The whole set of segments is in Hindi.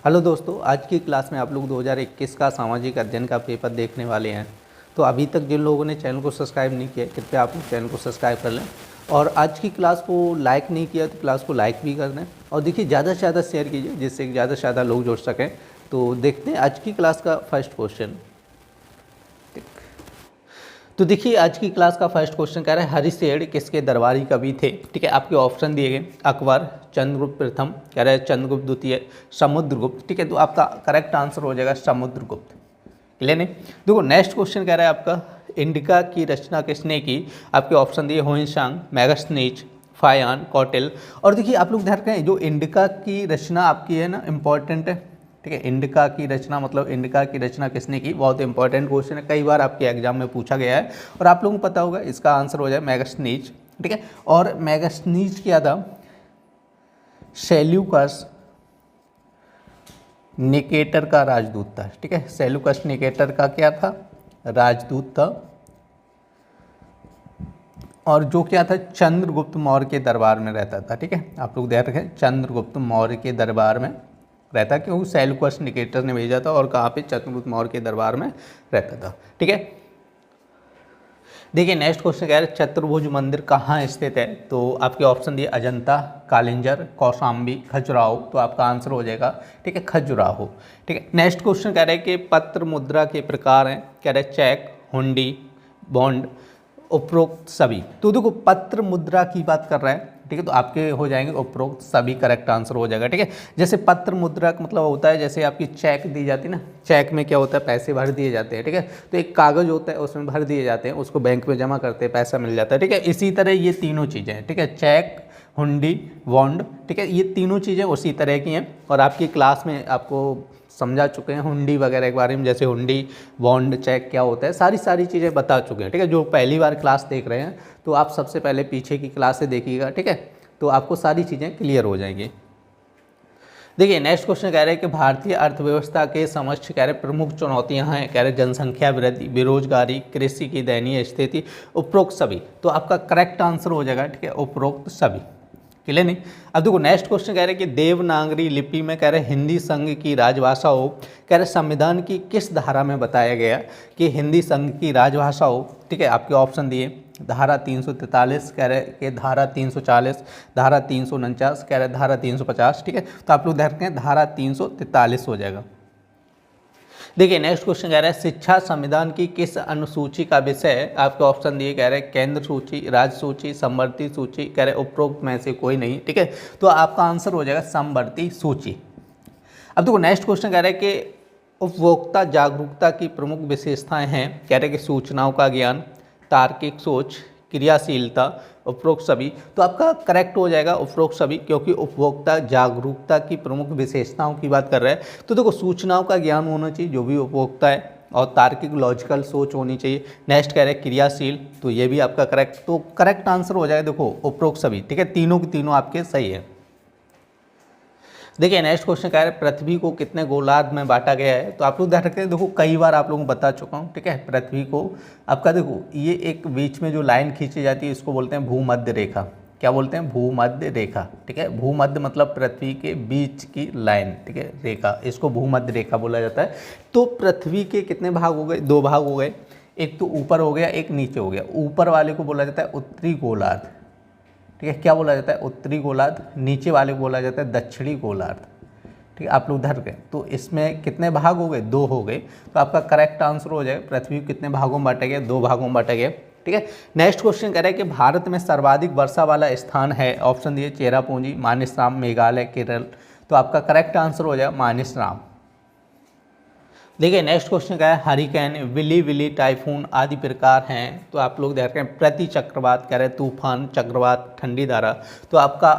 हेलो दोस्तों, आज की क्लास में आप लोग 2021 का सामाजिक अध्ययन का पेपर देखने वाले हैं। तो अभी तक जिन लोगों ने चैनल को सब्सक्राइब नहीं किया, कृपया आप लोग चैनल को सब्सक्राइब कर लें और आज की क्लास को लाइक नहीं किया तो क्लास को लाइक भी कर दें और देखिए ज़्यादा से ज़्यादा शेयर कीजिए जिससे ज़्यादा से ज़्यादा लोग जुड़ सकें। तो देखते हैं आज की क्लास का फर्स्ट क्वेश्चन। तो देखिए आज की क्लास का फर्स्ट क्वेश्चन कह रहा है हरिशेर किसके दरबारी कवि थे। ठीक है, आपके ऑप्शन दिए गए अकबर, चंद्रगुप्त प्रथम, कह रहा है चंद्रगुप्त द्वितीय, समुद्रगुप्त। ठीक है, तो आपका करेक्ट आंसर हो जाएगा समुद्रगुप्त। क्लियर नहीं। देखो नेक्स्ट क्वेश्चन कह रहा है आपका इंडिका की रचना किसने की। आपके ऑप्शन दिए हुइनसांग, मेगास्थनीज, फायान, कौटिल्य। और देखिए आप लोग ध्यान रखें जो इंडिका की रचना आपकी है ना इम्पॉर्टेंट है। ठीक है, इंडिका की रचना मतलब इंडिका की रचना किसने की, बहुत इंपॉर्टेंट क्वेश्चन है, कई बार आपके एग्जाम में पूछा गया है और आप लोगों को पता होगा इसका आंसर हो जाए मेगास्थनीज। ठीक है, और मेगास्थनीज क्या था, सेल्यूकस निकेटर का राजदूत था। ठीक है, सेल्यूकस निकेटर का क्या था, राजदूत था और जो क्या था चंद्रगुप्त मौर्य के दरबार में रहता था। ठीक है, आप लोग ध्यान रखें चंद्रगुप्त मौर्य के दरबार में रहता, क्योंकि सेल्यूकस निकेटर ने भेजा था और कहाँ पे चंद्रगुप्त मौर्य के दरबार में रहता था। ठीक है, देखिए नेक्स्ट क्वेश्चन कह रहे हैं चतुर्भुज मंदिर कहाँ स्थित है। तो आपके ऑप्शन दिए अजंता, कालिंजर, कौशाम्बी, खजुराहो। तो आपका आंसर हो जाएगा ठीक है खजुराहो। ठीक है, नेक्स्ट क्वेश्चन कह रहे हैं कि पत्र मुद्रा के प्रकार हैं, कह रहे हैं चेक, हुंडी, बॉन्ड, उपरोक्त सभी। तो देखो पत्र मुद्रा की बात कर रहा है। ठीक है, तो आपके हो जाएंगे उपरोक्त सभी, करेक्ट आंसर हो जाएगा। ठीक है, जैसे पत्र मुद्रा का मतलब होता है जैसे आपकी चेक दी जाती है ना, चेक में क्या होता है पैसे भर दिए जाते हैं। ठीक है, तो एक कागज़ होता है उसमें भर दिए जाते हैं, उसको बैंक में जमा करते हैं, पैसा मिल जाता है। ठीक है, इसी तरह ये तीनों चीज़ें हैं। ठीक है, चेक, हुंडी, बॉन्ड। ठीक है, ये तीनों चीज़ें उसी तरह की हैं और आपकी क्लास में आपको समझा चुके हैं हुंडी वगैरह के बारे में, जैसे हुंडी, बॉन्ड, चेक क्या होता है, सारी चीज़ें बता चुके हैं। ठीक है, जो पहली बार क्लास देख रहे हैं तो आप सबसे पहले पीछे की क्लास से देखिएगा। ठीक है, तो आपको सारी चीज़ें क्लियर हो जाएंगी। देखिए नेक्स्ट क्वेश्चन कह रहे हैं कि भारतीय अर्थव्यवस्था के समक्ष कह रहे प्रमुख चुनौतियां हैं, कह रहे जनसंख्या वृद्धि, बेरोजगारी, कृषि की दयनीय स्थिति, उपरोक्त सभी। तो आपका करेक्ट आंसर हो जाएगा ठीक है उपरोक्त सभी। क्लियर नहीं। अब देखो नेक्स्ट क्वेश्चन कह रहे हैं कि देवनागरी लिपि में कह रहे हिंदी संघ की राजभाषा हो, कह रहे संविधान की किस धारा में बताया गया कि हिंदी संघ की राजभाषा हो। ठीक है, आपके ऑप्शन दिए धारा 343, कह रहे कि धारा 340, धारा 349, कह रहे धारा 350। ठीक है, तो आप लोग ध्यान रखें धारा 343 हो जाएगा। देखिए नेक्स्ट क्वेश्चन कह रहा है शिक्षा संविधान की किस अनुसूची का विषय है। आपके ऑप्शन दिए कह रहे हैं केंद्र सूची, राज्य सूची, समवर्ती सूची, कह रहे उपरोक्त में से कोई नहीं। ठीक है, तो आपका आंसर हो जाएगा समवर्ती सूची। अब देखो नेक्स्ट क्वेश्चन कह रहा है कि उपभोक्ता जागरूकता की प्रमुख विशेषताएं हैं, कह रहे हैं कि सूचनाओं का ज्ञान, तार्किक सोच, क्रियाशीलता, उपरोक्त सभी। तो आपका करेक्ट हो जाएगा उपरोक्त सभी, क्योंकि उपभोक्ता जागरूकता की प्रमुख विशेषताओं की बात कर रहा है। तो देखो सूचनाओं का ज्ञान होना चाहिए जो भी उपभोक्ता है और तार्किक लॉजिकल सोच होनी चाहिए। नेक्स्ट कह रहे हैं क्रियाशील, तो ये भी आपका करेक्ट, तो करेक्ट आंसर हो जाएगा देखो उपरोक्त सभी। ठीक है, तीनों की तीनों आपके सही है। देखिए नेक्स्ट क्वेश्चन कह रहे हैं पृथ्वी को कितने गोलार्ध में बांटा गया है। तो आप लोग ध्यान रखते हैं, देखो कई बार आप लोगों को बता चुका हूँ। ठीक है, पृथ्वी को आपका देखो ये एक बीच में जो लाइन खींची जाती है इसको बोलते हैं भूमध्य रेखा। क्या बोलते हैं, भूमध्य रेखा। ठीक है, भूमध्य मतलब पृथ्वी के बीच की लाइन। ठीक है, रेखा, इसको भूमध्य रेखा बोला जाता है। तो पृथ्वी के कितने भाग हो गए, दो भाग हो गए, एक तो ऊपर हो गया, एक नीचे हो गया। ऊपर वाले को बोला जाता है उत्तरी गोलार्ध। ठीक है, क्या बोला जाता है उत्तरी गोलार्ध। नीचे वाले को बोला जाता है दक्षिणी गोलार्ध। ठीक है, आप लोग धर गए, तो इसमें कितने भाग हो गए, दो हो गए। तो आपका करेक्ट आंसर हो जाएगा पृथ्वी कितने भागों में बांटे गए, दो भागों में बांटे गए। ठीक है, नेक्स्ट क्वेश्चन कह रहा है कि भारत में सर्वाधिक वर्षा वाला स्थान है। ऑप्शन दिए चेरापूंजी, मानेसराम, मेघालय, केरल। तो आपका करेक्ट आंसर हो जाएगा मानेसराम। देखिए नेक्स्ट क्वेश्चन क्या है हरिकेन, विली विली, टाइफून आदि प्रकार हैं। तो आप लोग देख रहे हैं प्रति चक्रवात, कह रहे हैं तूफान, चक्रवात, ठंडी धारा। तो आपका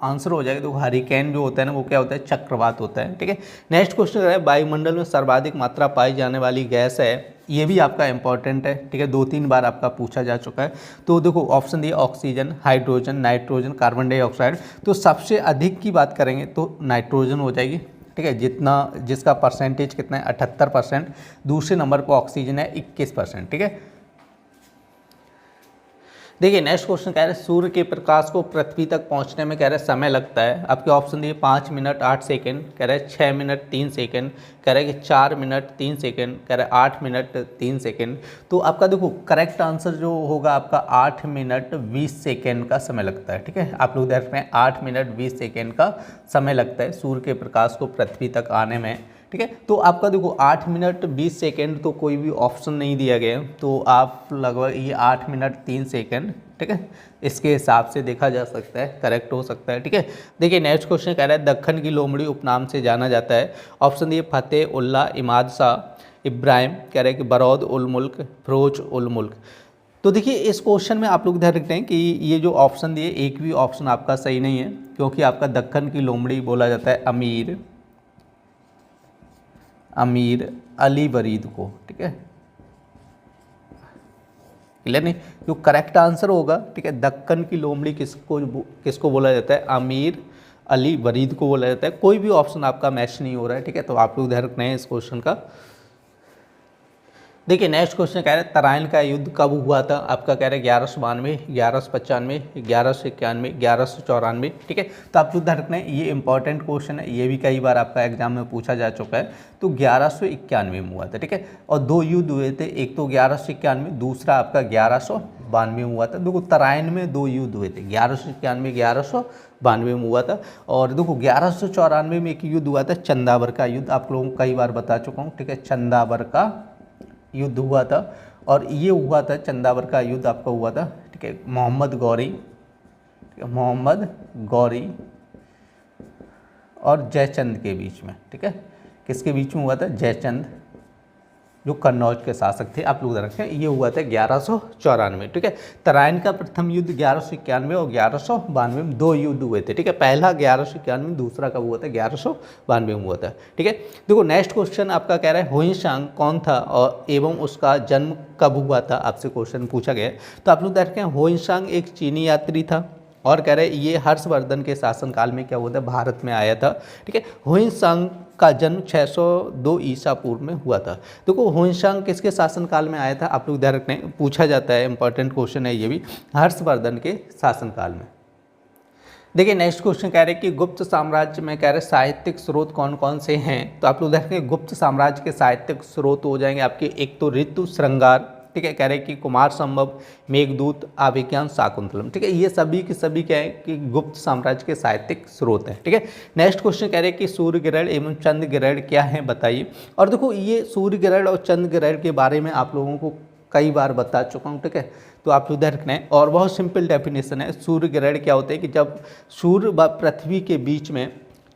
आंसर हो जाएगा, तो हरिकेन जो होता है ना वो क्या होता है, चक्रवात होता है। ठीक है, नेक्स्ट क्वेश्चन है वायुमंडल में सर्वाधिक मात्रा पाई जाने वाली गैस है। ये भी आपका इंपॉर्टेंट है। ठीक है, 2-3 बार आपका पूछा जा चुका है। तो देखो ऑप्शन दिए oxygen, hydrogen, nitrogen, carbon dioxide. तो सबसे अधिक की बात करेंगे तो नाइट्रोजन हो जाएगी। ठीक है, जिसका परसेंटेज कितना है 78%। दूसरे नंबर पर ऑक्सीजन है 21%। ठीक है, देखिए नेक्स्ट क्वेश्चन कह रहे हैं सूर्य के प्रकाश को पृथ्वी तक पहुंचने में कह रहे हैं समय लगता है। आपके ऑप्शन दिए 5 मिनट 8 सेकेंड, कह रहे हैं 6 मिनट 3 सेकेंड, कह रहे हैं कि 4 मिनट 3 सेकेंड, कह रहे हैं 8 मिनट 3 सेकेंड। तो आपका देखो करेक्ट आंसर जो होगा आपका 8 मिनट 20 सेकेंड का समय लगता है। ठीक है, आप लोग देख रहे हैं 8 मिनट 20 सेकेंड का समय लगता है सूर्य के प्रकाश को पृथ्वी तक आने में। ठीक है, तो आपका देखो 8 मिनट 20 सेकेंड तो कोई भी ऑप्शन नहीं दिया गया, तो आप लगभग ये 8 मिनट 3 सेकेंड, ठीक है, इसके हिसाब से देखा जा सकता है, करेक्ट हो सकता है। ठीक है, देखिए नेक्स्ट क्वेश्चन कह रहा है दक्कन की लोमड़ी उपनाम से जाना जाता है। ऑप्शन दिए फतेह उल्लाह, इमाद शाह, इब्राहिम, कह रहे हैं कि बरौद उल मुल्क, फिरोज उल मुल्क। तो देखिए इस क्वेश्चन में आप लोग ध्यान रखते हैं कि ये जो ऑप्शन दिए एक भी ऑप्शन आपका सही नहीं है, क्योंकि आपका दक्कन की लोमड़ी बोला जाता है अमीर अली बरीद को। ठीक है, क्लियर नहीं, जो करेक्ट आंसर होगा, ठीक है, दक्कन की लोमड़ी किसको बोला जाता है, अमीर अली बरीद को बोला जाता है। कोई भी ऑप्शन आपका मैच नहीं हो रहा है। ठीक है, तो आप लोग ध्यान रखना है इस क्वेश्चन का। देखिए नेक्स्ट क्वेश्चन कह रहे हैं तराइन का युद्ध कब हुआ था। आपका कह रहे हैं 1192, 1195, 1191, 1194। ठीक है, तो आप लोग ध्यान रखना है, ये इंपॉर्टेंट क्वेश्चन है, ये भी कई बार आपका एग्जाम में पूछा जा चुका है। तो 1191 में हुआ था। ठीक है, और दो युद्ध हुए थे, एक तो 1191, दूसरा आपका 1192 में हुआ था। देखो तराइन में दो युद्ध हुए थे, 1191, 1192 में हुआ था। और देखो 1194 में एक युद्ध हुआ था, चंदावर का युद्ध, आप लोगों को कई बार बता चुका हूँ। ठीक है, चंदावर का युद्ध हुआ था, और ये हुआ था चंदावर का युद्ध आपका हुआ था। ठीक है, मोहम्मद गौरी और जयचंद के बीच में। ठीक है, किसके बीच में हुआ था, जयचंद जो कन्नौज के शासक थे। आप लोग रखें, ये हुआ था 1194। ठीक है, तराइन का प्रथम युद्ध 1191 और 1192 में दो युद्ध हुए थे। ठीक है, पहला 1191, दूसरा कब हुआ था, 1192 में हुआ था। ठीक है, देखो नेक्स्ट क्वेश्चन आपका कह रहा है हुइंशांग कौन था और एवं उसका जन्म कब हुआ था, आपसे क्वेश्चन पूछा गया है। तो आप लोग देखें हुइंशांग एक चीनी यात्री था, और कह रहे हैं ये हर्षवर्धन के शासनकाल में क्या हुआ था, भारत में आया था। ठीक है, हुइंशांग का जन्म 602 ईसा पूर्व में हुआ था। देखो हुइंशांग किसके शासनकाल में आया था, आप लोग ध्यान रखना है, पूछा जाता है, इंपॉर्टेंट क्वेश्चन है ये भी, हर्षवर्धन के शासनकाल में। देखिए नेक्स्ट क्वेश्चन कह रहे हैं कि गुप्त साम्राज्य में कह रहे हैं साहित्यिक स्रोत कौन कौन से हैं। तो आप लोग देखेंगे गुप्त साम्राज्य के साहित्यिक स्रोत हो जाएंगे आपके, एक तो ऋतु श्रृंगार, ठीक है, कह रहे हैं कि कुमार संभव, मेघदूत, आभिज्ञान, शाकुंतलम। ठीक है, ये सभी के सभी क्या है कि गुप्त साम्राज्य के साहित्यिक स्रोत हैं। ठीक है, नेक्स्ट क्वेश्चन कह रहे हैं कि सूर्य ग्रहण एवं चंद्र ग्रहण क्या है बताइए। और देखो ये सूर्य ग्रहण और चंद्र ग्रहण के बारे में आप लोगों को कई बार बता चुका हूँ। ठीक है, तो आप उधर रखना है, और बहुत सिंपल डेफिनेशन है। सूर्य ग्रहण क्या होता है कि जब सूर्य व पृथ्वी के बीच में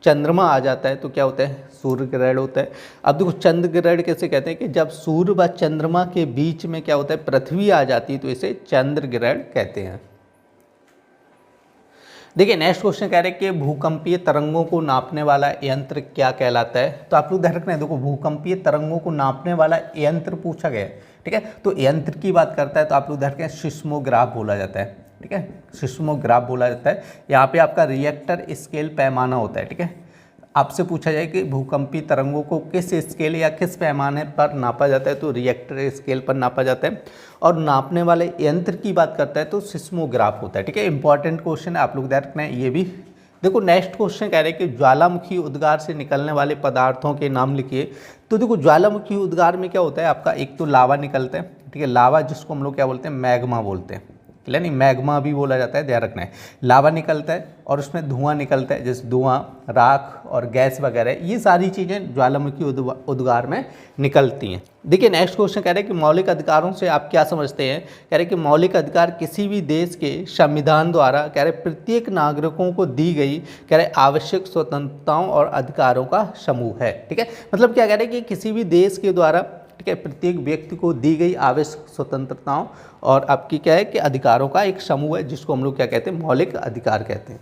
चंद्रमा आ जाता है तो क्या होता है, सूर्य ग्रहण होता है। अब देखो चंद्र ग्रहण कैसे कहते हैं कि जब सूर्य व चंद्रमा के बीच में क्या होता है, पृथ्वी आ जाती है, तो इसे चंद्र ग्रहण कहते हैं। देखिए नेक्स्ट क्वेश्चन कह रहे हैं कि भूकंपीय तरंगों को नापने वाला यंत्र क्या कहलाता है। तो आप लोग ध्यान रखना है, देखो भूकंपीय तरंगों को नापने वाला यंत्र पूछा गया है। ठीक है, तो यंत्र की बात करता है तो आप लोग ध्यान रखें, सिस्मोग्राफ बोला जाता है। ठीक है, सिस्मोग्राफ बोला जाता है। यहाँ पे आपका रिएक्टर स्केल पैमाना होता है। ठीक है, आपसे पूछा जाए कि भूकंपीय तरंगों को किस स्केल या किस पैमाने पर नापा जाता है, तो रिएक्टर स्केल पर नापा जाता है। और नापने वाले यंत्र की बात करता है तो सिस्मोग्राफ होता है। ठीक है, इंपॉर्टेंट क्वेश्चन है, आप लोग ध्यान रखना है ये भी। देखो नेक्स्ट क्वेश्चन कह रहे हैं कि ज्वालामुखी उद्गार से निकलने वाले पदार्थों के नाम लिखिए। तो देखो ज्वालामुखी उद्गार में क्या होता है आपका, एक तो लावा निकलता है। ठीक है, लावा जिसको हम लोग क्या बोलते हैं, मैग्मा बोलते हैं। क्लियर नहीं, मैग्मा भी बोला जाता है, ध्यान रखना है। लावा निकलता है और उसमें धुआं निकलता है, जैसे धुआं, राख और गैस वगैरह, ये सारी चीज़ें ज्वालामुखी उद्गार में निकलती हैं। देखिए नेक्स्ट क्वेश्चन कह रहे हैं कि मौलिक अधिकारों से आप क्या समझते हैं। कह रहे हैं कि मौलिक अधिकार किसी भी देश के संविधान द्वारा कह रहे प्रत्येक नागरिकों को दी गई कह रहे आवश्यक स्वतंत्रताओं और अधिकारों का समूह है। ठीक है, मतलब क्या कह रहे हैं कि किसी भी देश के द्वारा, ठीक है, प्रत्येक व्यक्ति को दी गई आवश्यक स्वतंत्रताओं और आपकी क्या है कि अधिकारों का एक समूह है, जिसको हम लोग क्या कहते हैं, मौलिक अधिकार कहते हैं।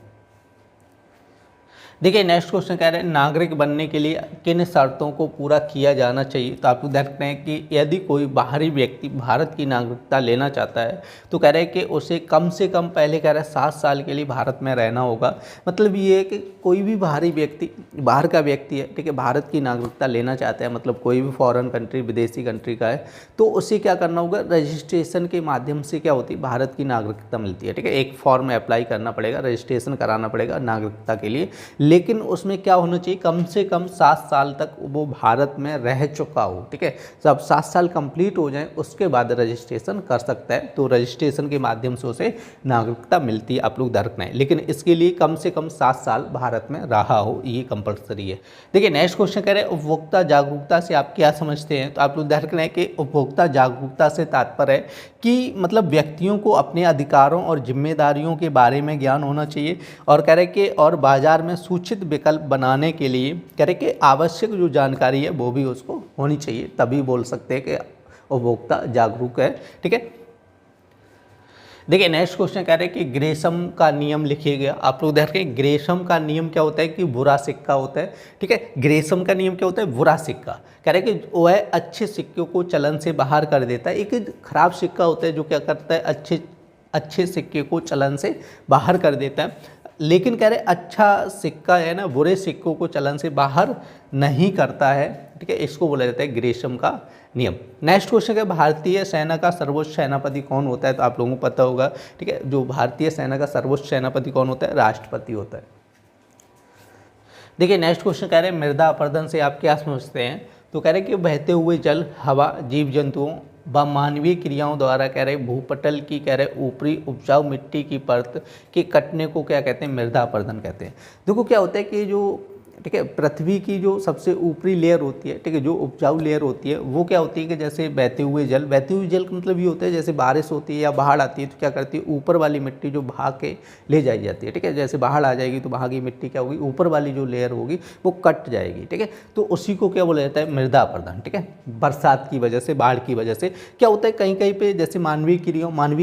देखिए नेक्स्ट क्वेश्चन कह रहे हैं नागरिक बनने के लिए किन शर्तों को पूरा किया जाना चाहिए। तो आप लोग देख रहे हैं कि यदि कोई बाहरी व्यक्ति भारत की नागरिकता लेना चाहता है तो कह रहे हैं कि उसे कम से कम पहले कह रहे हैं 7 साल के लिए भारत में रहना होगा। मतलब ये है कि कोई भी बाहरी व्यक्ति, बाहर का व्यक्ति है, ठीक है, भारत की नागरिकता लेना चाहता है, मतलब कोई भी फॉरेन कंट्री, विदेशी कंट्री का है, तो उसे क्या करना होगा, रजिस्ट्रेशन के माध्यम से क्या होती है, भारत की नागरिकता मिलती है। ठीक है, एक फॉर्म अप्लाई करना पड़ेगा, रजिस्ट्रेशन कराना पड़ेगा नागरिकता के लिए, लेकिन उसमें क्या होना चाहिए, कम से कम 7 साल तक वो भारत में रह चुका हो। ठीक है, जब 7 साल कंप्लीट हो जाए उसके बाद रजिस्ट्रेशन कर सकता है, तो रजिस्ट्रेशन के माध्यम से उसे नागरिकता मिलती है। आप लोग ध्यान रखना है, लेकिन इसके लिए कम से कम 7 साल भारत में रहा हो, ये कंपलसरी है। देखिए नेक्स्ट क्वेश्चन कह रहे हैं उपभोक्ता जागरूकता से आप क्या समझते हैं। तो आप लोग ध्यान रखना है कि उपभोक्ता जागरूकता से तात्पर्य है कि मतलब व्यक्तियों को अपने अधिकारों और जिम्मेदारियों के बारे में ज्ञान होना चाहिए, और कह रहे कि और बाजार में सूचित विकल्प बनाने के लिए कह रहे कि आवश्यक जो जानकारी है वो भी उसको होनी चाहिए, तभी बोल सकते हैं कि उपभोक्ता जागरूक है। ठीक है, देखिए नेक्स्ट क्वेश्चन कह रहे हैं कि ग्रेशम का नियम लिखिए गया। आप लोग देखें ग्रेशम का नियम क्या होता है कि बुरा सिक्का होता है। ठीक है, ग्रेशम का नियम क्या होता है, बुरा सिक्का। कह रहे हैं कि वह अच्छे सिक्के को चलन से बाहर कर देता है। एक खराब सिक्का होता है जो क्या करता है, अच्छे सिक्के को चलन से बाहर कर देता है, लेकिन कह रहे अच्छा सिक्का है ना, बुरे सिक्कों को चलन से बाहर नहीं करता है। ठीक है, इसको बोला जाता है ग्रेशम का नियम। नेक्स्ट क्वेश्चन है भारतीय सेना का सर्वोच्च सेनापति कौन होता है। तो आप लोगों को पता होगा, ठीक है, जो भारतीय सेना का सर्वोच्च सेनापति कौन होता है, राष्ट्रपति होता है। देखिए नेक्स्ट क्वेश्चन कह रहे हैं मृदा अपरदन से आप क्या समझते हैं। तो कह रहे हैं कि बहते हुए जल, हवा, जीव जंतुओं व मानवीय क्रियाओं द्वारा कह रहे भूपटल की कह रहे ऊपरी उपजाऊ मिट्टी की परत के कटने को क्या कहते हैं, मृदा अपरदन कहते हैं। देखो क्या होता है कि जो, ठीक है, पृथ्वी की जो सबसे ऊपरी लेयर होती है, ठीक है, जो उपजाऊ लेयर होती है, वो क्या होती है कि जैसे बहते हुए जल का मतलब ये होता है जैसे बारिश होती है या बाढ़ आती है तो क्या करती है, ऊपर वाली मिट्टी जो बहा के ले जाई जाती है। ठीक है, जैसे बाढ़ आ जाएगी तो बहा की मिट्टी क्या होगी, ऊपर वाली जो लेयर होगी वो कट जाएगी। ठीक है, तो उसी को क्या बोला जाता है, मृदा अपरदन। ठीक है, बरसात की वजह से, बाढ़ की वजह से क्या होता है, कहीं कहीं पे जैसे मानवीय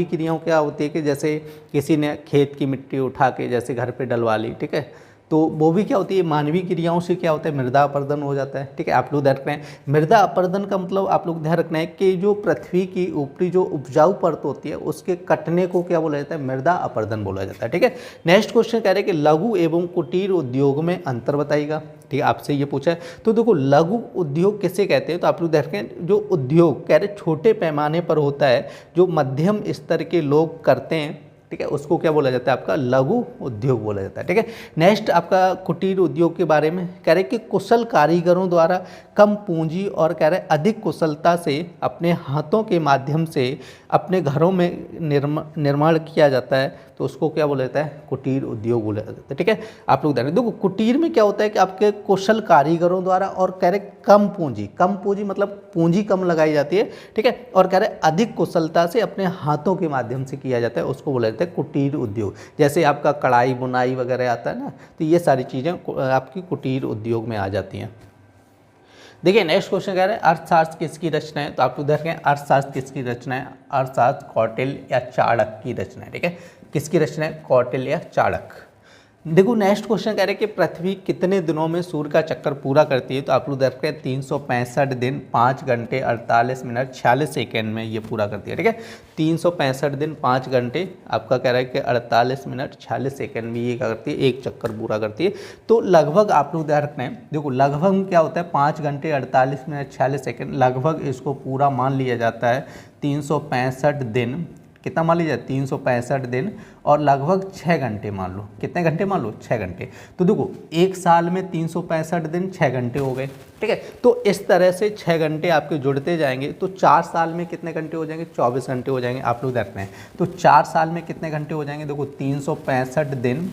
क्रियाओं क्या होती है कि जैसे किसी ने खेत की मिट्टी उठा के जैसे घर पे डलवा ली, ठीक है, तो वो भी क्या होती है, मानवीय क्रियाओं से क्या होता है, मृदा अपरदन हो जाता है। ठीक है, आप लोग ध्यान रखना है मृदा अपरदन का मतलब आप लोग ध्यान रखना है कि जो पृथ्वी की ऊपरी जो उपजाऊ परत होती है उसके कटने को क्या बोला जाता है, मृदा अपरदन बोला जाता है। ठीक है, नेक्स्ट क्वेश्चन कह रहे हैं कि लघु एवं कुटीर उद्योग में अंतर बताइएगा। ठीक है, आपसे ये पूछा है। तो देखो लघु उद्योग किसे कहते हैं। तो आप लोग देख रहे हैं जो उद्योग कह रहे छोटे पैमाने पर होता है, जो मध्यम स्तर के लोग करते हैं, ठीक है, उसको क्या बोला जाता है, आपका लघु उद्योग बोला जाता है। ठीक है, नेक्स्ट आपका कुटीर उद्योग के बारे में कह रहे कि कुशल कारीगरों द्वारा कम पूंजी और कह रहे अधिक कुशलता से अपने हाथों के माध्यम से अपने घरों में निर्माण किया जाता है, तो उसको क्या बोला जाता है, कुटीर उद्योग बोला जाता है। ठीक है, आप लोग देखो कुटीर में क्या होता है कि आपके कुशल कारीगरों द्वारा और कह रहे कम पूंजी मतलब पूंजी कम लगाई जाती है। ठीक है, और कह रहे अधिक कुशलता से अपने हाथों के माध्यम से किया जाता है, उसको बोला जाता है कुटीर उद्योग। जैसे आपका कढ़ाई बुनाई वगैरह आता है ना, तो ये सारी चीज़ें आपकी कुटीर उद्योग में आ जाती हैं। देखिए नेक्स्ट क्वेश्चन कह रहे हैं अर्थशास्त्र किसकी रचना है। तो आप लोग देखें अर्थशास्त्र किसकी रचना है, अर्थशास्त्र कौटिल्य या चाणक्य की रचना है। ठीक है, किसकी रचना है, कौटिल्य या चाणक्य। देखो नेक्स्ट क्वेश्चन कह रहे हैं कि पृथ्वी कितने दिनों में सूर्य का चक्कर पूरा करती है। तो आप लोग देखते हैं 365 दिन 5 घंटे 48 मिनट 46 सेकेंड में ये पूरा करती है। ठीक है, 365 दिन 5 घंटे आपका कह रहा है कि 48 मिनट 46 सेकेंड में ये क्या करती है, एक चक्कर पूरा करती है। तो लगभग आप लोग ध्यान रखना है, देखो लगभग क्या होता है, 5 घंटे 48 मिनट 46 सेकेंड, लगभग इसको पूरा मान लिया जाता है 365 दिन, कितना मान लीजिए 365 दिन और लगभग 6 घंटे मान लो। कितने घंटे मान लो, 6 घंटे। तो देखो एक साल में 365 दिन 6 घंटे हो गए। ठीक है, तो इस तरह से 6 घंटे आपके जुड़ते जाएंगे, तो 4 साल में कितने घंटे हो जाएंगे, 24 घंटे हो जाएंगे। आप लोग देखते हैं तो 4 साल में कितने घंटे हो जाएंगे, देखो 365 दिन,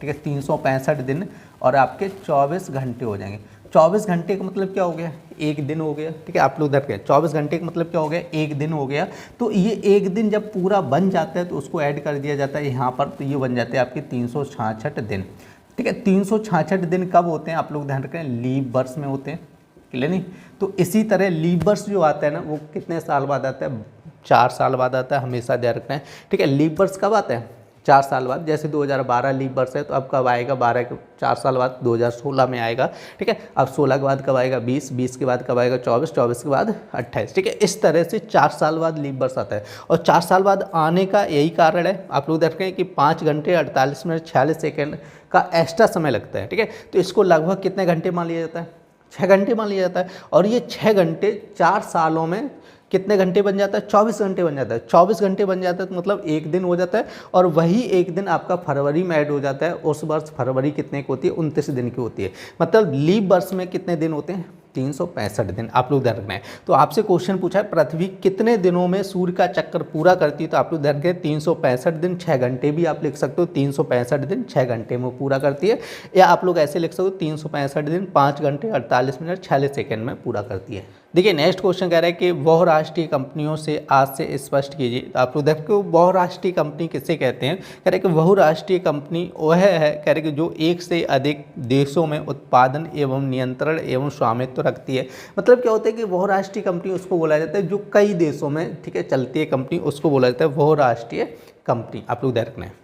ठीक है, 365 दिन और आपके 24 घंटे हो जाएंगे। 24 घंटे का मतलब क्या हो गया, एक दिन हो गया। ठीक है, आप लोग देख रहे हैं 24 घंटे का मतलब क्या हो गया, एक दिन हो गया। तो ये एक दिन जब पूरा बन जाता है तो उसको ऐड कर दिया जाता है यहाँ पर, तो ये बन जाते हैं आपके 366 दिन। ठीक है, 366 दिन कब होते हैं, आप लोग ध्यान रखें लीप वर्ष में होते हैं, क्लियर नहीं। तो इसी तरह लीप वर्ष जो आता है ना वो कितने साल बाद आता है, 4 साल बाद आता है, हमेशा ध्यान रखना है। ठीक है, लीप वर्ष कब आता है, 4 साल बाद। जैसे 2012 लीप वर्ष है तो अब कब आएगा, 12 के 4 साल बाद 2016 में आएगा, ठीक है। अब 16 के बाद कब आएगा 20, 20 के बाद कब आएगा 24, 24 के बाद 28, ठीक है। इस तरह से 4 साल बाद लीप वर्ष आता है। और 4 साल बाद आने का यही कारण है, आप लोग देख रहे हैं कि 5 घंटे 48 मिनट 46 सेकेंड का एक्स्ट्रा समय लगता है, ठीक है। तो इसको लगभग कितने घंटे मान लिया जाता है, 6 घंटे मान लिया जाता है। और ये 6 घंटे 4 सालों में कितने घंटे बन जाता है, 24 घंटे बन जाता है। 24 घंटे बन जाता है तो मतलब एक दिन हो जाता है, और वही एक दिन आपका फरवरी में ऐड हो जाता है। उस वर्ष फरवरी कितने की होती है, 29 दिन की होती है। मतलब लीप वर्ष में कितने दिन होते हैं, 365 दिन। आप लोग ध्यान रखना है। तो आपसे क्वेश्चन पूछा है पृथ्वी कितने दिनों में सूर्य का चक्कर पूरा करती है, तो आप लोग ध्यान रखें 365 दिन 6 घंटे भी आप लिख सकते हो, 365 दिन 6 घंटे में पूरा करती है। या आप लोग ऐसे लिख सकते हो 365 दिन 5 घंटे 48 मिनट 46 सेकेंड में पूरा करती है। देखिए नेक्स्ट क्वेश्चन कह रहा है कि बहुराष्ट्रीय कंपनियों से आज से स्पष्ट कीजिए। तो आप लोग देखो बहुराष्ट्रीय कंपनी किसे कहते हैं, कह रहे हैं कि बहुराष्ट्रीय कंपनी वह है, कह रहे हैं कि जो एक से अधिक देशों में उत्पादन एवं नियंत्रण एवं स्वामित्व रखती है। मतलब क्या होता है कि बहुराष्ट्रीय कंपनी उसको बोला जाता है जो कई देशों में, ठीक है, चलती है कंपनी, उसको बोला जाता है बहुराष्ट्रीय कंपनी। आप लोग ध्यान रखना है।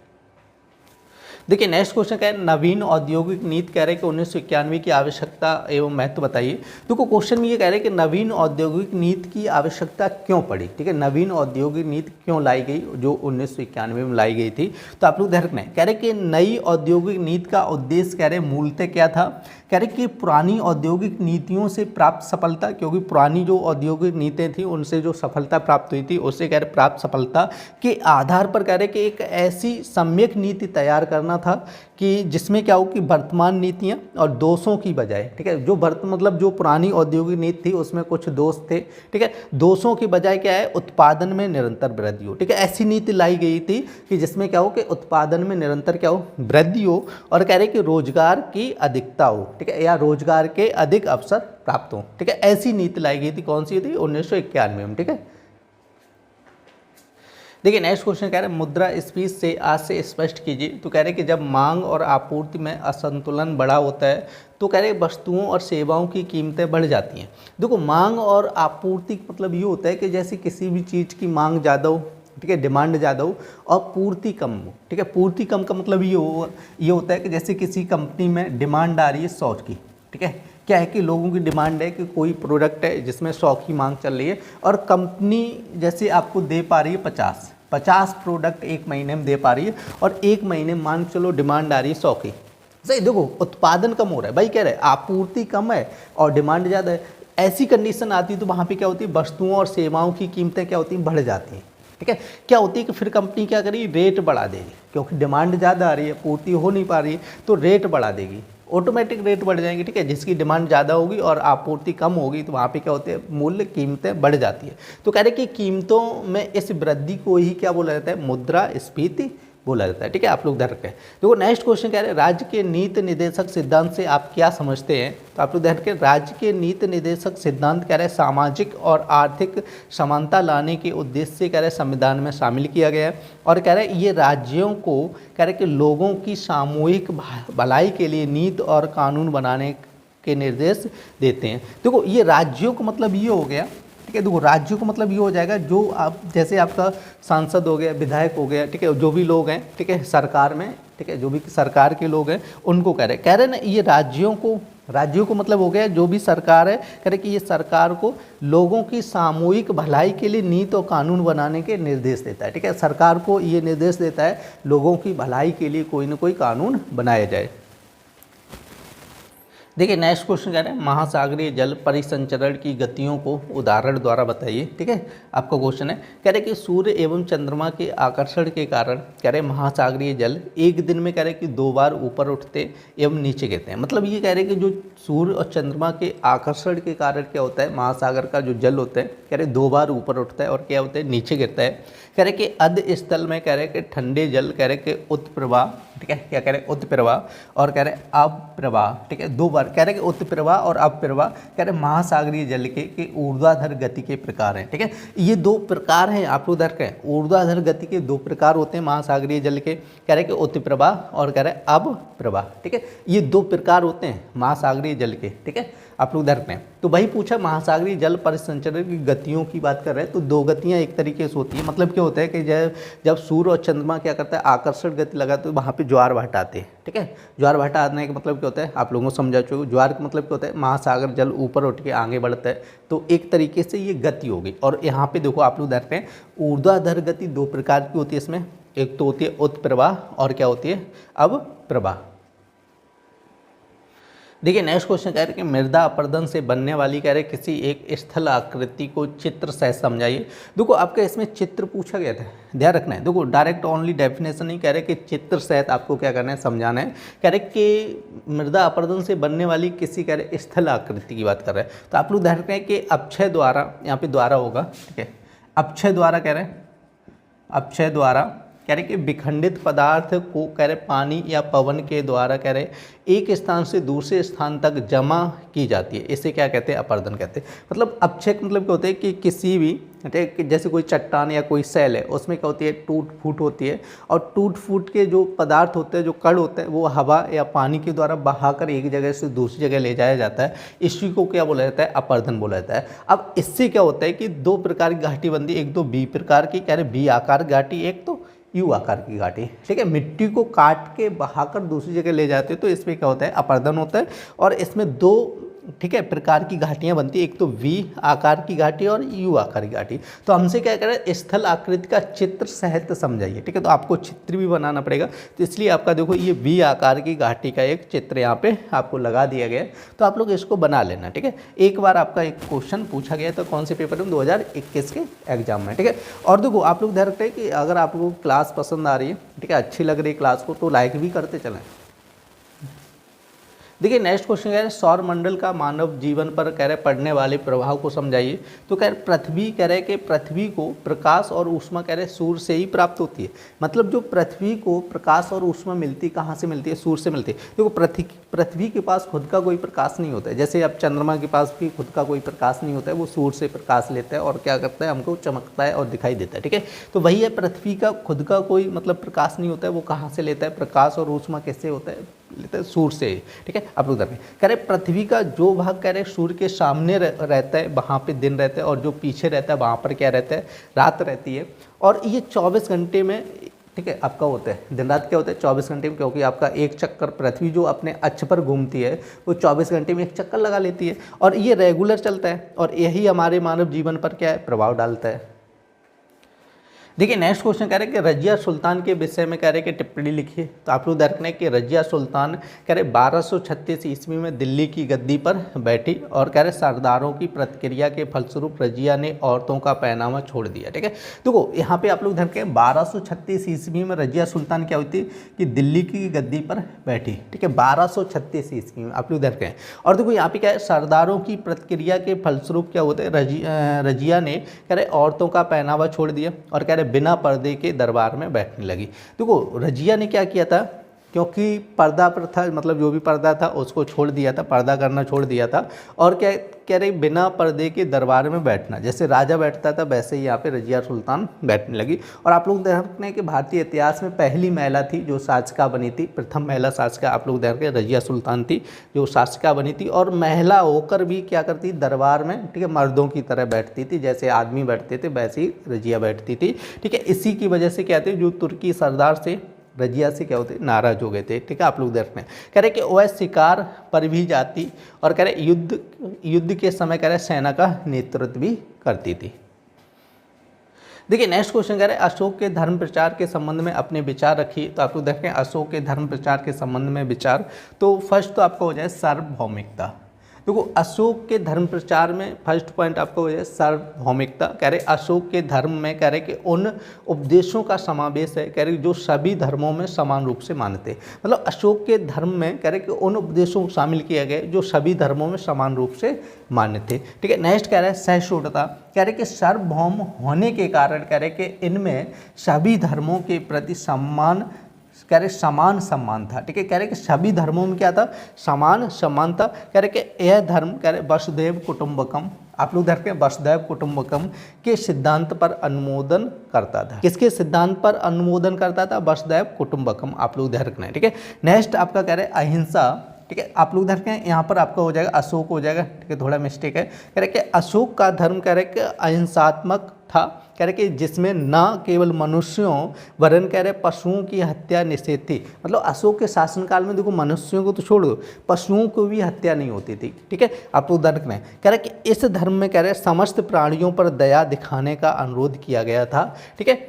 देखिए नेक्स्ट क्वेश्चन क्या है, नवीन औद्योगिक नीति कह रहे हैं कि 1991 की आवश्यकता एवं महत्व बताइए। देखो क्वेश्चन में ये कह रहे हैं कि नवीन औद्योगिक नीति की आवश्यकता क्यों पड़ी, ठीक है, नवीन औद्योगिक नीति क्यों लाई गई जो 1991 में लाई गई थी। तो आप लोग ध्यान रखना है, कह रहे कि नई औद्योगिक नीति का उद्देश्य कह रहे मूलतः क्या था, कह रहे कि पुरानी औद्योगिक नीतियों से प्राप्त सफलता, क्योंकि पुरानी जो औद्योगिक नीतियाँ थी उनसे जो सफलता प्राप्त हुई थी उससे कह रहे प्राप्त सफलता के आधार पर कह रहे कि एक ऐसी सम्यक नीति तैयार करना था कि जिसमें क्या हो कि वर्तमान नीतियाँ और दोषों की बजाय, ठीक है, जो मतलब जो पुरानी औद्योगिक नीति थी उसमें कुछ दोष थे, ठीक है, दोषों की बजाय क्या है उत्पादन में निरंतर वृद्धि हो, ठीक है। ऐसी नीति लाई गई थी कि जिसमें क्या हो कि उत्पादन में निरंतर क्या हो वृद्धि हो, और कह रहे कि रोजगार की अधिकता हो, ठीक है, या रोजगार के अधिक अवसर प्राप्त हो, ठीक है। ऐसी नीति लाई गई थी, कौन सी थी, 1991 में, ठीक है। देखिए नेक्स्ट क्वेश्चन कह रहे हैं मुद्रास्फीति से आज से स्पष्ट कीजिए। तो कह रहे हैं कि जब मांग और आपूर्ति में असंतुलन बड़ा होता है तो कह रहे हैं वस्तुओं और सेवाओं की कीमतें बढ़ जाती हैं। देखो मांग और आपूर्ति मतलब ये होता है कि जैसे किसी भी चीज़ की मांग ज़्यादा हो, ठीक है, डिमांड ज़्यादा हो, और पूर्ति कम हो, ठीक है। पूर्ति कम का मतलब ये होता है कि जैसे किसी कंपनी में डिमांड आ रही है 100 की, ठीक है, क्या है कि लोगों की डिमांड है कि कोई प्रोडक्ट है जिसमें 100 की मांग चल रही है, और कंपनी जैसे आपको दे पा रही है 50 प्रोडक्ट एक महीने में दे पा रही है, और एक महीने में मान चलो डिमांड आ रही है 100 की। सही, देखो उत्पादन कम हो रहा है, भाई कह रहे हैं आपूर्ति कम है और डिमांड ज़्यादा है। ऐसी कंडीशन आती है तो वहाँ पे क्या होती है वस्तुओं और सेवाओं की कीमतें क्या होती हैं बढ़ जाती हैं, ठीक है। क्या होती है कि फिर कंपनी क्या करेगी रेट बढ़ा देगी, क्योंकि डिमांड ज़्यादा आ रही है, पूर्ति हो नहीं पा रही है, तो रेट बढ़ा देगी, ऑटोमेटिक रेट बढ़ जाएंगे, ठीक है। जिसकी डिमांड ज़्यादा होगी और आपूर्ति कम होगी तो वहाँ पे क्या होते हैं मूल्य कीमतें बढ़ जाती है। तो कह रहे कि कीमतों में इस वृद्धि को ही क्या बोला जाता है मुद्रास्फीति बोला जाता है, ठीक है। आप लोग ध्यान रखें। देखो नेक्स्ट क्वेश्चन कह रहे हैं राज्य के नीति निर्देशक सिद्धांत से आप क्या समझते हैं। तो आप लोग ध्यान रखें राज्य के नीति निर्देशक सिद्धांत कह रहे हैं सामाजिक और आर्थिक समानता लाने के उद्देश्य से कह रहे संविधान में शामिल किया गया है, और कह रहे ये राज्यों को कह रहे कि लोगों की सामूहिक भलाई के लिए नीति और कानून बनाने के निर्देश देते हैं। देखो ये राज्यों को मतलब ये हो गया, ठीक है। देखो राज्यों को मतलब ये हो जाएगा जो आप जैसे आपका सांसद हो गया, विधायक हो गया, ठीक है, जो भी लोग हैं, ठीक है, सरकार में, ठीक है, जो भी सरकार के लोग हैं उनको कह रहे ना ये राज्यों को मतलब हो गया जो भी सरकार है, कह रहे कि ये सरकार को लोगों की सामूहिक भलाई के लिए नीति और कानून बनाने के निर्देश देता है, ठीक है। सरकार को ये निर्देश देता है लोगों की भलाई के लिए कोई ना कोई कानून बनाया जाए। देखिए नेक्स्ट क्वेश्चन कह रहे हैं महासागरीय जल परिसंचरण की गतियों को उदाहरण द्वारा बताइए, ठीक है। आपका क्वेश्चन है, कह रहे कि सूर्य एवं चंद्रमा के आकर्षण के कारण कह रहे महासागरीय जल एक दिन में कह रहे कि 2 बार ऊपर उठते एवं नीचे गिरते हैं। मतलब ये कह रहे कि जो सूर्य और चंद्रमा के आकर्षण के कारण क्या होता है महासागर का जो जल होता है कह रहे 2 बार ऊपर उठता है और क्या होता है नीचे गिरता है। कह रहे कि अध स्थल में कह रहे कि ठंडे जल कह रहे कि उत्प्रवाह ठीक है, क्या कह रहे उत्प्रवाह और कह रहे अप्रवाह, ठीक है, दो बार कह रहे कि उत्प्रवाह और अप्रवाह कह रहे महासागरीय जल के ऊर्ध्वाधर गति के प्रकार हैं, ठीक है। ये दो प्रकार हैं आप लोग देख रहे हैं, ऊर्ध्वाधर गति के दो प्रकार होते हैं महासागरीय जल के, कह रहे कि उत्प्रवाह और कह रहे अप्रवाह, ठीक है। ये दो प्रकार होते हैं महासागरीय जल के, ठीक है, आप लोग देख रहे हैं। तो वही पूछा महासागरीय जल परिसंचरण की गतियों की बात कर रहे हैं, तो दो गतियां एक तरीके से होती है। मतलब क्या होता है कि जब सूर्य और चंद्रमा क्या करता है आकर्षण गति लगाते तो वहाँ पे ज्वार भाटा आते हैं, ठीक है। ज्वार भाटा आने का मतलब क्या होता है आप लोगों को समझा चुके, ज्वार का मतलब क्या होता है महासागर जल ऊपर उठ के आगे बढ़ता है, तो एक तरीके से ये गति हो गई। और यहाँ पे देखो आप लोग देख रहे हैं ऊर्ध्वाधर गति दो प्रकार की होती है इसमें, एक तो होती है उत्प्रवाह और क्या होती है अवप्रवाह। देखिए नेक्स्ट क्वेश्चन कह रहे कि मृदा अपरदन से बनने वाली कह रहे किसी एक स्थल आकृति को चित्र सहित समझाइए। देखो आपका इसमें चित्र पूछा गया था, ध्यान रखना है। देखो डायरेक्ट ओनली डेफिनेशन नहीं कह रहे कि चित्र सहित आपको क्या करना है समझाना है। कह रहे कि मृदा अपरदन से बनने वाली किसी कह रहे स्थल आकृति की बात कर रहे हैं, तो आप लोग ध्यान रखना है कि अपक्षय द्वारा, यहाँ पे द्वारा होगा, ठीक है, अपक्षय द्वारा कह रहे हैं, अपक्षय द्वारा कह रहे कि विखंडित पदार्थ को कह रहे पानी या पवन के द्वारा कह रहे एक स्थान से दूसरे स्थान तक जमा की जाती है, इसे क्या कहते हैं अपरदन कहते हैं। मतलब अपक्षय मतलब क्या होता है कि किसी भी जैसे कोई चट्टान या कोई सेल है उसमें क्या होती है टूट फूट होती है, और टूट फूट के जो पदार्थ होते हैं जो कण होते हैं वो हवा या पानी के द्वारा बहाकर एक जगह से दूसरी जगह ले जाया जाता है, इसी को क्या बोला जाता है अपरदन बोला जाता है। अब इससे क्या होता है कि दो प्रकार की घाटी बनती है, एक तो बी प्रकार की कह रहे बी आकार घाटी, एक तो यू आकार की घाटी, ठीक है। मिट्टी को काट के बहाकर दूसरी जगह ले जाते हैं तो इसमें क्या होता है अपरदन होता है। और इसमें दो, ठीक है, प्रकार की घाटियां बनती है, एक तो वी आकार की घाटी और यू आकार की घाटी। तो हमसे क्या करें स्थल आकृति का चित्र सहित समझाइए, ठीक है। तो आपको चित्र भी बनाना पड़ेगा, तो इसलिए आपका देखो ये वी आकार की घाटी का एक चित्र यहाँ पे आपको लगा दिया गया है, तो आप लोग इसको बना लेना, ठीक है। एक बार आपका एक क्वेश्चन पूछा गया तो कौन से पेपर में 2021 के एग्जाम में, ठीक है। और देखो आप लोग ध्यान रखते हैं कि अगर आपको क्लास पसंद आ रही है, ठीक है, अच्छी लग रही है क्लास को, तो लाइक भी करते चलें। देखिए नेक्स्ट क्वेश्चन कह रहे सौर मंडल का मानव जीवन पर कह रहे पड़ने वाले प्रभाव को समझाइए। तो कह रहे पृथ्वी कह रहे कि पृथ्वी को प्रकाश और ऊष्मा कह रहे सूर्य से ही प्राप्त होती है। मतलब जो पृथ्वी को प्रकाश और ऊष्मा मिलती कहाँ से मिलती है, सूर्य से मिलती है। देखो पृथ्वी के पास खुद का कोई प्रकाश नहीं होता है, जैसे अब चंद्रमा के पास भी खुद का कोई प्रकाश नहीं होता है, वो सूर्य से प्रकाश लेता है और क्या करता है हमको चमकता है और दिखाई देता है, ठीक है। तो वही है पृथ्वी का खुद का कोई मतलब प्रकाश नहीं होता है, वो कहाँ से लेता है प्रकाश और ऊष्मा कैसे होता है लेते हैं सूर्य से, ठीक है। आप लोग कह रहे पृथ्वी का जो भाग कह रहे सूर्य के सामने रहता है वहाँ पे दिन रहता है, और जो पीछे रहता है वहाँ पर क्या रहता है रात रहती है। और ये 24 घंटे में, ठीक है, आपका होता है दिन रात क्या होता है 24 घंटे में, क्योंकि आपका एक चक्कर पृथ्वी जो अपने अक्ष पर घूमती है वो 24 घंटे में एक चक्कर लगा लेती है, और ये रेगुलर चलता है, और यही हमारे मानव जीवन पर क्या है प्रभाव डालता है। देखिए नेक्स्ट क्वेश्चन कह रहे हैं कि रजिया सुल्तान के विषय में कह रहे हैं कि टिप्पणी लिखिए। तो आप लोग देखते हैं कि रजिया सुल्तान कह रहे 1236 ईस्वी में दिल्ली की गद्दी पर बैठी, और कह रहे सरदारों की प्रतिक्रिया के फलस्वरूप रजिया ने औरतों का पहनावा छोड़ दिया, ठीक है। देखो यहाँ पे आप लोग ध्यान रखें 1236 ईस्वी में रजिया सुल्तान क्या हुई थी कि दिल्ली की गद्दी पर बैठी, ठीक है, 1236 ईस्वी में आप लोग ध्यान रखें। और देखो यहाँ पे क्या है सरदारों की प्रतिक्रिया के फलस्वरूप क्या होते हैं रजिया ने कह रहे औरतों का पहनावा छोड़ दिया और कह रहे बिना पर्दे के दरबार में बैठने लगी। देखो रजिया ने क्या किया था, क्योंकि पर्दा पर था, मतलब जो भी पर्दा था उसको छोड़ दिया था, पर्दा करना छोड़ दिया था, और क्या कह रही बिना पर्दे के दरबार में बैठना, जैसे राजा बैठता था वैसे ही यहाँ पे रजिया सुल्तान बैठने लगी। और आप लोग देखते हैं कि भारतीय इतिहास में पहली महिला थी जो शासिका बनी थी, प्रथम महिला शासिका आप लोग देख रहे रजिया सुल्तान थी जो शासिका बनी थी, और महिला होकर भी क्या करती दरबार में, ठीक है, मर्दों की तरह बैठती थी, जैसे आदमी बैठते थे वैसे ही रजिया बैठती थी, ठीक है। इसी की वजह से क्या थे जो तुर्की सरदार से रजिया से क्या होते नाराज हो गए थे, ठीक है। आप लोग देख रहे हैं कह रहे कि वह शिकार पर भी जाती, और कह रहे युद्ध के समय कह रहे सेना का नेतृत्व भी करती थी। देखिए नेक्स्ट क्वेश्चन कह रहे हैं अशोक के धर्म प्रचार के संबंध में अपने विचार रखिए। तो आप लोग देखें अशोक के धर्म प्रचार के संबंध में विचार, तो फर्स्ट तो आपका हो जाए सार्वभौमिकता। देखो अशोक के धर्म प्रचार में फर्स्ट पॉइंट आपको हो जाए सार्वभौमिकता। कह रहे अशोक के धर्म में कह रहे कि उन उपदेशों का समावेश है, कह रहे जो सभी धर्मों में समान रूप से मानते, मतलब अशोक के धर्म में कह रहे कि उन उपदेशों को शामिल किया गया जो सभी धर्मों में समान रूप से मान्य थे, ठीक है। नेक्स्ट कह रहे हैं सहिष्णुता। कह रहे कि सार्वभौम होने के कारण कह रहे कि इनमें सभी धर्मों के प्रति सम्मान कह रहे समान सम्मान था। ठीक है, कह रहे कि सभी धर्मों में क्या था, समान सम्मान था। कह रहे कि यह धर्म कह रहे वसुधैव कुटुंबकम, आप लोग देखते हैं वसुधैव कुटुंबकम के सिद्धांत पर अनुमोदन करता था। किसके सिद्धांत पर अनुमोदन करता था, वसुधैव कुटुंबकम, आप लोग ध्यान रखना है। ठीक है, नेक्स्ट आपका कह रहे अहिंसा। ठीक है, आप लोग ध्यान रखें, यहाँ पर आपका हो जाएगा अशोक हो जाएगा। ठीक है, थोड़ा मिस्टेक है। कह रहे कि अशोक का धर्म कह रहे कि अहिंसात्मक था। कह रहे कि जिसमें न केवल मनुष्यों वरन कह रहे पशुओं की हत्या निषेध थी। मतलब अशोक के शासनकाल में देखो मनुष्यों को तो छोड़ दो, पशुओं को भी हत्या नहीं होती थी। ठीक है, आप लोग ध्यान रखना है। कह रहे कि इस धर्म में कह रहे समस्त प्राणियों पर दया दिखाने का अनुरोध किया गया था। ठीक है,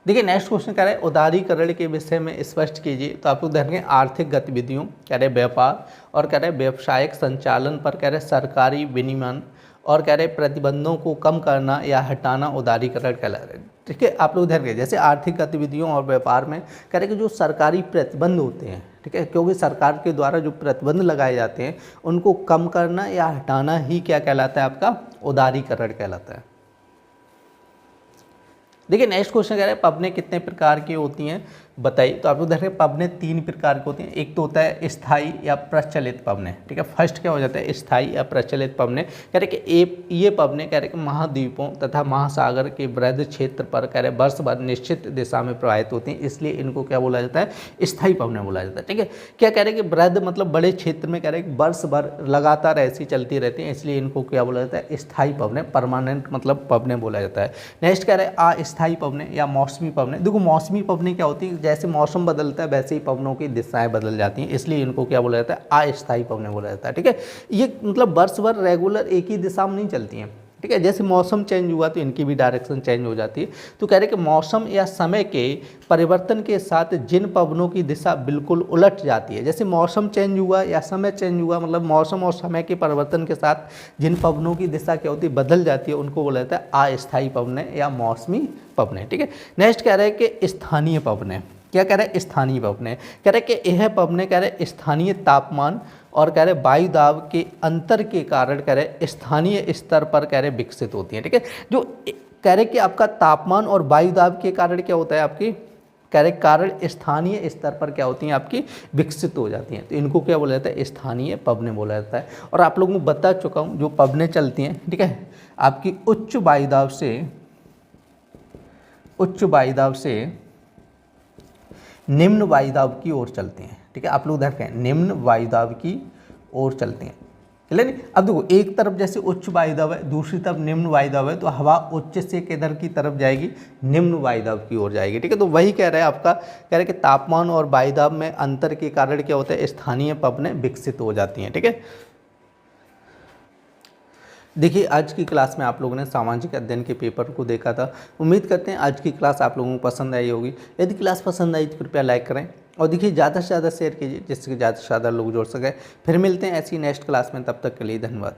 देखिए नेक्स्ट क्वेश्चन कह रहे हैं उदारीकरण के विषय में स्पष्ट कीजिए। तो आप लोग ध्यान रखें आर्थिक गतिविधियों कह रहे व्यापार और कह रहे व्यावसायिक संचालन पर कह रहे सरकारी विनियमन और कह रहे प्रतिबंधों को कम करना या हटाना उदारीकरण कहला रहे। ठीक है, आप लोग ध्यान रखें जैसे आर्थिक गतिविधियों और व्यापार में कह रहे कि जो सरकारी प्रतिबंध होते हैं, ठीक है, क्योंकि सरकार के द्वारा जो प्रतिबंध लगाए जाते हैं उनको कम करना या हटाना ही क्या कहलाता है, आपका उदारीकरण कहलाता है। देखिए नेक्स्ट क्वेश्चन कह रहे हैं पबने कितने प्रकार की होती हैं बताइए। तो आप लोग देख रहे हैं पबने 3 प्रकार की होती हैं। एक तो होता है स्थायी या प्रचलित पबने। ठीक है, फर्स्ट क्या हो जाता है, स्थायी या प्रचलित पबने। कह रहे कि ये पबने कह रहे कि महाद्वीपों तथा महासागर के वृहद क्षेत्र पर कह रहे वर्ष भर निश्चित दिशा में प्रवाहित होती हैं, इसलिए इनको क्या बोला जाता है, स्थायी पबने बोला जाता है। ठीक है, क्या कह रहे हैं कि वृहद मतलब बड़े क्षेत्र में कह रहे हैं वर्ष भर लगातार ऐसी चलती रहती हैं, इसलिए इनको क्या बोला जाता है, स्थायी पबने, परमानेंट मतलब पबने बोला जाता है। नेक्स्ट कह रहे हैं अस्थायी पबने या मौसमी पबने। देखो मौसमी पबने क्या होती है, जैसे मौसम बदलता है वैसे ही पवनों की दिशाएं बदल जाती हैं, इसलिए इनको क्या बोला जाता है, अस्थायी पवनें बोला जाता है। ठीक है, ये मतलब वर्ष भर रेगुलर एक ही दिशा में नहीं चलती हैं। ठीक है, जैसे मौसम चेंज हुआ तो इनकी भी डायरेक्शन चेंज हो जाती है। तो कह रहे कि मौसम या समय के परिवर्तन के साथ जिन पवनों की दिशा बिल्कुल उलट जाती है, जैसे मौसम चेंज हुआ या समय चेंज हुआ, मतलब मौसम और समय के परिवर्तन के साथ जिन पवनों की दिशा क्या होती है, बदल जाती है, उनको बोला जाता है अस्थायी पवनें या मौसमी पवनें। ठीक है, नेक्स्ट कह रहे हैं कि स्थानीय पवनें। क्या कह रहे हैं, स्थानीय पवनें। कह रहे कि यह पवनें कह रहे स्थानीय तापमान और कह रहे वायु दाब के अंतर के कारण कह रहे स्थानीय स्तर पर कह रहे विकसित होती हैं। ठीक है, जो कह रहे कि आपका तापमान और वायु दाब के कारण क्या होता है, आपकी कह रहे कारण स्थानीय स्तर पर क्या होती हैं, आपकी विकसित हो जाती हैं, तो इनको क्या बोला जाता है, स्थानीय पवनें बोला जाता है। और आप लोगों को बता चुका हूँ जो पवनें चलती हैं, ठीक है, आपकी उच्च वायुदाब से निम्न वायुदाब की ओर चलते हैं। ठीक है, आप लोग देखें निम्न वायुदाब की ओर चलते हैं। चलिए नहीं, अब देखो एक तरफ जैसे उच्च वायुदाब है, दूसरी तरफ निम्न वायुदाब है, तो हवा उच्च से किधर की तरफ जाएगी, निम्न वायुदाब की ओर जाएगी। ठीक है, तो वही कह रहा है आपका, कह रहे हैं कि तापमान और वायुदाब में अंतर के कारण क्या होता है, स्थानीय पवनें विकसित हो जाती हैं। ठीक है, देखिए आज की क्लास में आप लोगों ने सामाजिक अध्ययन के पेपर को देखा था। उम्मीद करते हैं आज की क्लास आप लोगों को पसंद आई होगी। यदि क्लास पसंद आई तो कृपया लाइक करें और देखिए ज़्यादा से ज़्यादा शेयर कीजिए, जिससे ज़्यादा से ज़्यादा लोग जुड़ सकें। फिर मिलते हैं ऐसी नेक्स्ट क्लास में, तब तक के लिए धन्यवाद।